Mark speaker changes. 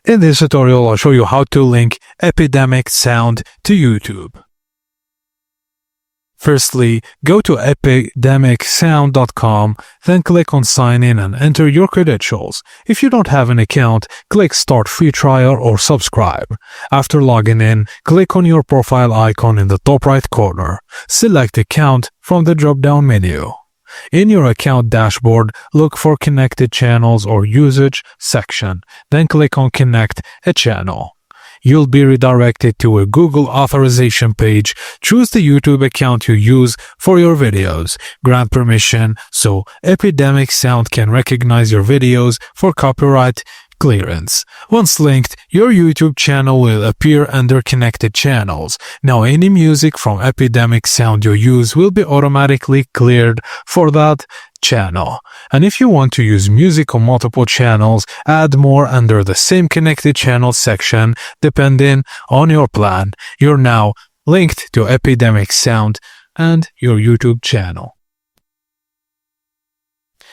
Speaker 1: In this tutorial, I'll show you how to link Epidemic sound to YouTube. Firstly, go to epidemicsound.com, then click on Sign In and enter your credentials. If you don't have an account, click Start Free Trial or Subscribe. After logging in, click on your profile icon in the top right corner. Select Account from the drop-down menu. In your account dashboard, look for Connected Channels or Usage section, then click on Connect a Channel. You'll be redirected to a Google authorization page. Choose the YouTube account you use for your videos. Grant permission so Epidemic Sound can recognize your videos for copyright clearance. Once linked, your YouTube channel will appear under Connected Channels. Now any music from Epidemic Sound you use will be automatically cleared for that channel. And if you want to use music on multiple channels, add more under the same Connected Channels section depending on your plan. You're now linked to Epidemic Sound and your YouTube channel.